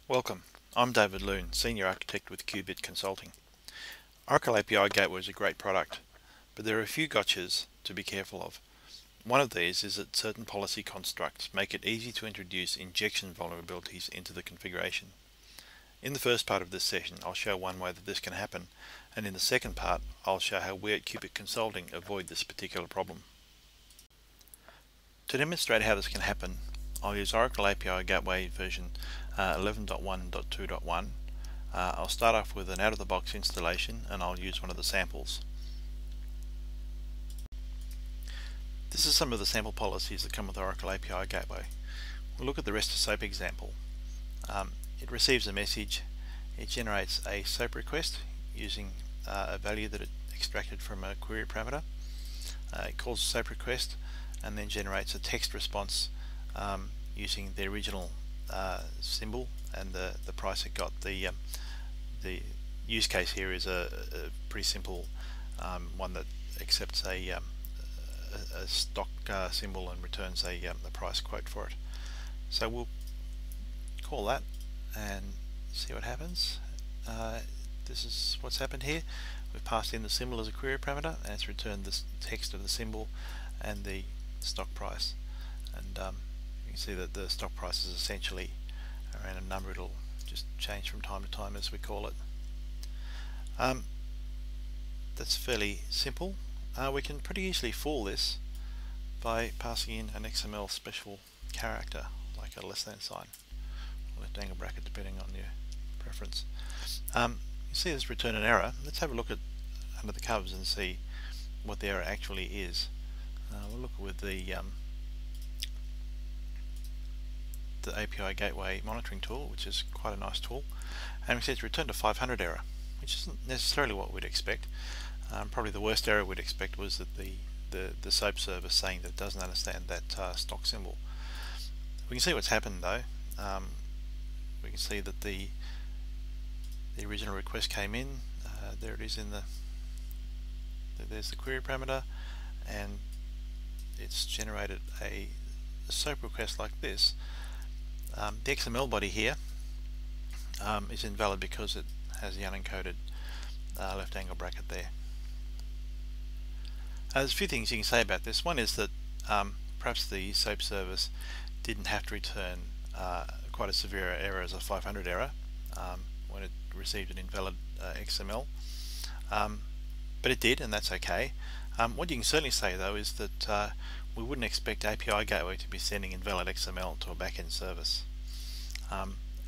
Welcome, I'm David Loon, Senior Architect with Qubit Consulting. Oracle API Gateway is a great product, but there are a few gotchas to be careful of. One of these is that certain policy constructs make it easy to introduce injection vulnerabilities into the configuration. In the first part of this session, I'll show one way that this can happen, and in the second part, I'll show how we at Qubit Consulting avoid this particular problem. To demonstrate how this can happen, I'll use Oracle API Gateway version 11.1.2.1. I'll start off with an out-of-the-box installation and I'll use one of the samples. This is some of the sample policies that come with Oracle API Gateway. We'll look at the REST to SOAP example. It receives a message, it generates a SOAP request using a value that it extracted from a query parameter. It calls a SOAP request and then generates a text response using the original symbol and the price it got. The use case here is a pretty simple one that accepts a stock symbol and returns a price quote for it. So we'll call that and see what happens. This is what's happened here. We've passed in the symbol as a query parameter and it's returned the text of the symbol and the stock price. And you can see that the stock price is essentially a random number. It'll just change from time to time as we call it. That's fairly simple. We can pretty easily fool this by passing in an XML special character like a less than sign or left angle bracket depending on your preference. You see this return an error. Let's have a look at under the covers and see what the error actually is. We'll look with the API Gateway monitoring tool, which is quite a nice tool, and we see it's returned a 500 error, which isn't necessarily what we'd expect. Probably the worst error we'd expect was that the SOAP service saying that it doesn't understand that stock symbol. We can see what's happened though. We can see that the original request came in. There it is in there's the query parameter, and it's generated a SOAP request like this. The XML body here is invalid because it has the unencoded left angle bracket there. There's a few things you can say about this. One is that perhaps the SOAP service didn't have to return quite a severe error as a 500 error when it received an invalid XML, but it did, and that's okay. What you can certainly say though is that we wouldn't expect API Gateway to be sending invalid XML to a backend service.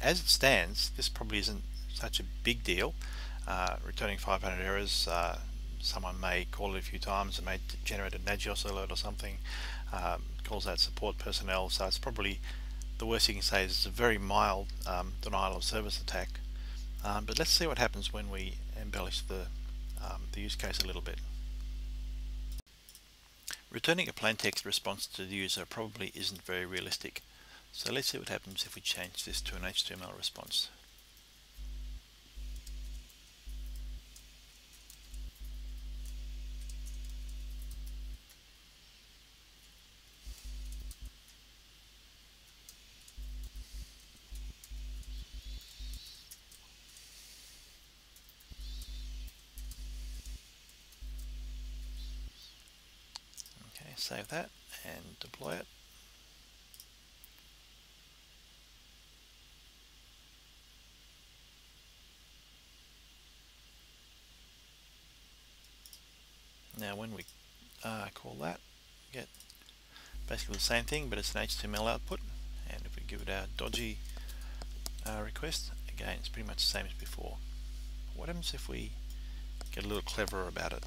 As it stands, this probably isn't such a big deal. Returning 500 errors, someone may call it a few times and may generate a Nagios alert or something, calls out support personnel, so it's probably the worst you can say is it's a very mild denial of service attack. But let's see what happens when we embellish the use case a little bit. Returning a plain text response to the user probably isn't very realistic, so let's see what happens if we change this to an HTML response. Okay, save that and deploy it. Now when we call that, we get basically the same thing, but it's an HTML output, and if we give it our dodgy request, again it's pretty much the same as before. What happens if we get a little cleverer about it?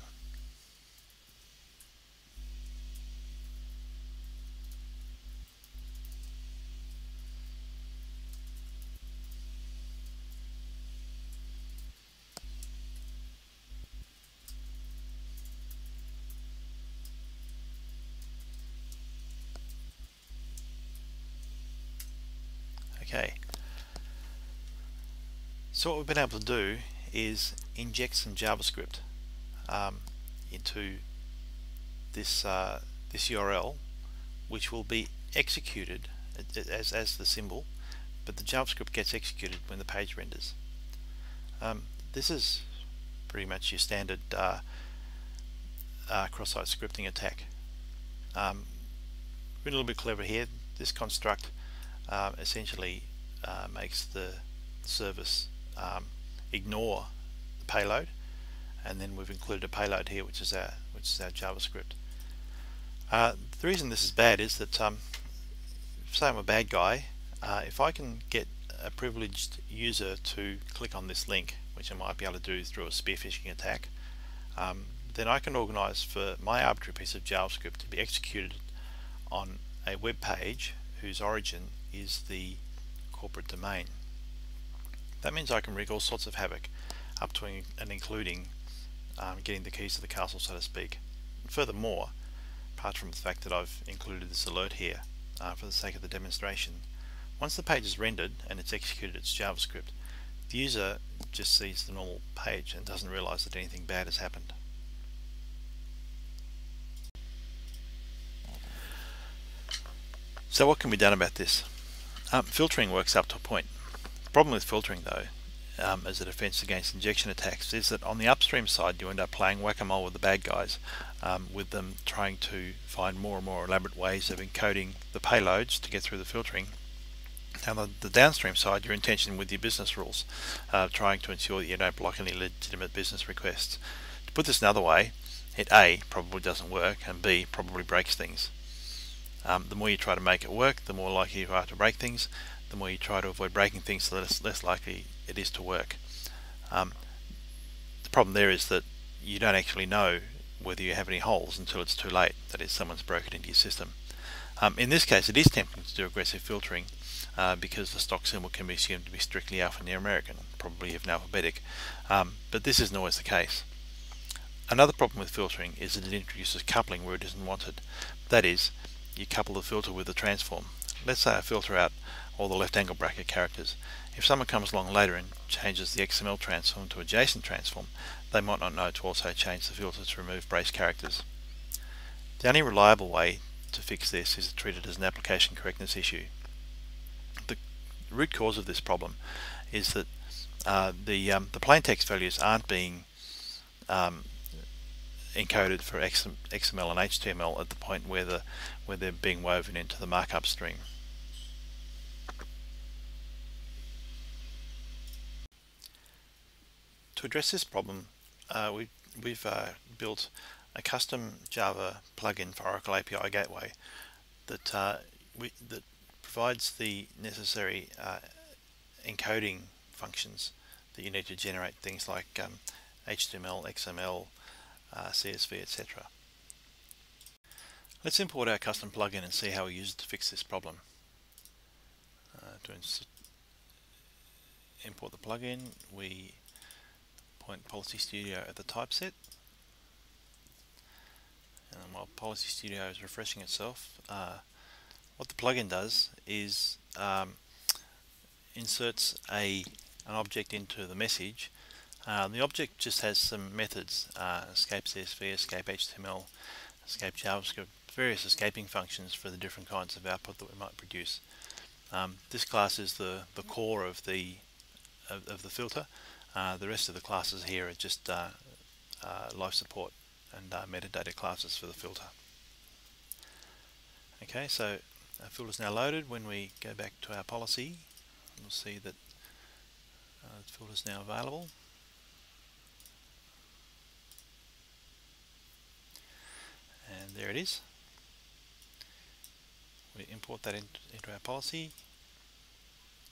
Okay, so what we've been able to do is inject some JavaScript into this this URL, which will be executed as the symbol but the JavaScript gets executed when the page renders. This is pretty much your standard cross-site scripting attack. We're a little bit clever here. This construct essentially makes the service ignore the payload, and then we've included a payload here, which is our JavaScript. The reason this is bad is that say I'm a bad guy, if I can get a privileged user to click on this link, which I might be able to do through a spear phishing attack, then I can organize for my arbitrary piece of JavaScript to be executed on a web page whose origin is the corporate domain. That means I can wreak all sorts of havoc, up to and including getting the keys to the castle, so to speak. And furthermore, apart from the fact that I've included this alert here for the sake of the demonstration, once the page is rendered and it's executed its JavaScript, the user just sees the normal page and doesn't realize that anything bad has happened. So what can be done about this? Filtering works up to a point. The problem with filtering, though, as a defense against injection attacks, is that on the upstream side you end up playing whack-a-mole with the bad guys, with them trying to find more and more elaborate ways of encoding the payloads to get through the filtering. And on the downstream side, you're in tension with your business rules, trying to ensure that you don't block any legitimate business requests. To put this another way, it A, probably doesn't work, and B, probably breaks things. The more you try to make it work, the more likely you are to break things. The more you try to avoid breaking things, the less likely it is to work. The problem there is that you don't actually know whether you have any holes until it's too late, that is, someone's broken into your system. In this case, it is tempting to do aggressive filtering because the stock symbol can be assumed to be strictly alphanumeric, probably even alphabetic, but this isn't always the case. Another problem with filtering is that it introduces coupling where it isn't wanted. That is, you couple the filter with the transform. Let's say I filter out all the left angle bracket characters. If someone comes along later and changes the XML transform to a JSON transform, they might not know to also change the filter to remove brace characters. The only reliable way to fix this is to treat it as an application correctness issue. The root cause of this problem is that the plain text values aren't being encoded for XML and HTML at the point where they're being woven into the markup stream. To address this problem, we've built a custom Java plugin for Oracle API Gateway that provides the necessary encoding functions that you need to generate things like HTML, XML, CSV, etc. Let's import our custom plugin and see how we use it to fix this problem. To import the plugin, we point Policy Studio at the typeset, and while Policy Studio is refreshing itself, what the plugin does is inserts an object into the message. The object just has some methods, escape CSV, escape HTML, escape JavaScript, various escaping functions for the different kinds of output that we might produce. This class is the core of the filter. The rest of the classes here are just life support and metadata classes for the filter. Okay, so our filter is now loaded. When we go back to our policy, we'll see that the filter is now available. And there it is. We import that into our policy,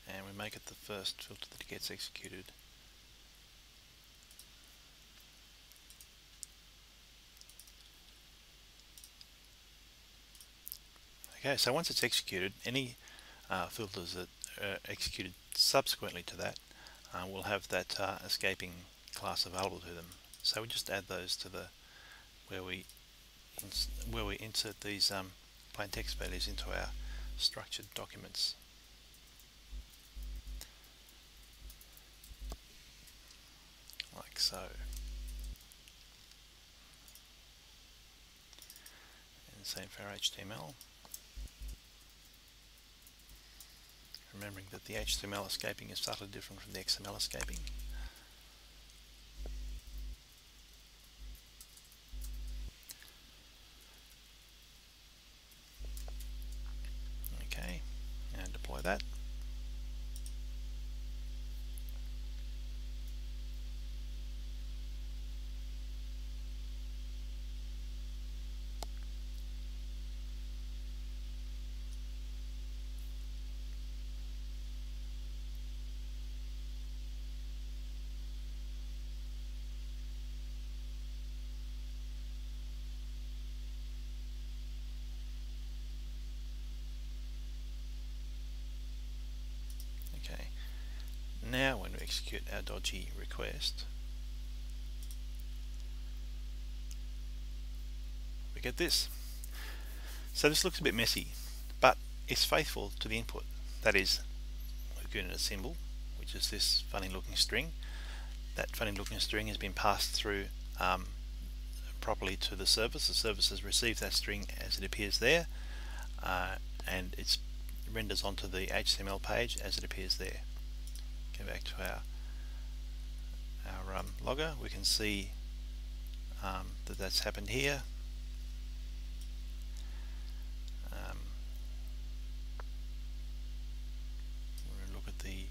and we make it the first filter that gets executed. Okay, so once it's executed, any filters that are executed subsequently to that will have that escaping class available to them. So we just add those to the where we insert these plain text values into our structured documents. Like so. And the same for our HTML. remembering that the HTML escaping is subtly different from the XML escaping. Okay, and deploy that. Okay, now when we execute our dodgy request, we get this. So this looks a bit messy, but it's faithful to the input. That is, we've given it a symbol, which is this funny looking string. That funny looking string has been passed through properly to the service. The service has received that string as it appears there, and it renders onto the HTML page as it appears there. Go back to our logger. We can see that that's happened here. We'll look at the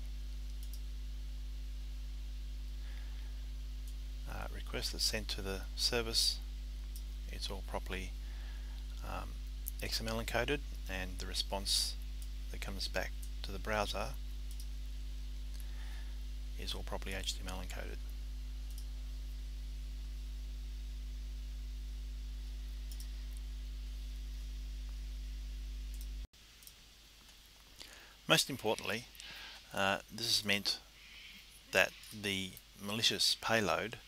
request that's sent to the service. It's all properly XML encoded, and the response that comes back to the browser is all properly HTML encoded. Most importantly, this has meant that the malicious payload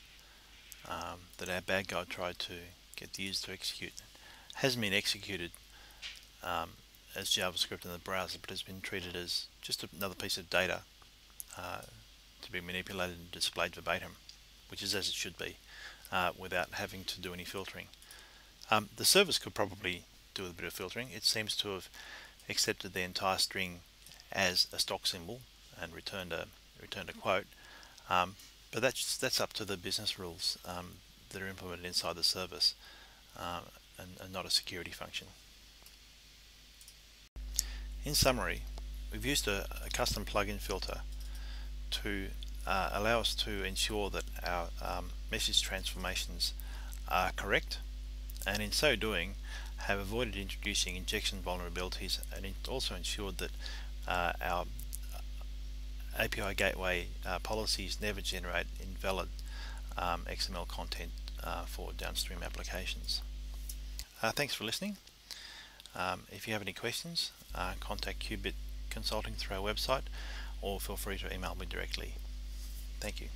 that our bad guy tried to get the user to execute hasn't been executed as JavaScript in the browser, but has been treated as just another piece of data to be manipulated and displayed verbatim, which is as it should be, without having to do any filtering. The service could probably do a bit of filtering. It seems to have accepted the entire string as a stock symbol and returned a quote, but that's up to the business rules that are implemented inside the service, and not a security function. In summary, we've used a custom plugin filter to allow us to ensure that our message transformations are correct, and in so doing have avoided introducing injection vulnerabilities, and it also ensured that our API gateway policies never generate invalid XML content for downstream applications. Thanks for listening. If you have any questions, contact Qubit Consulting through our website, or feel free to email me directly. Thank you.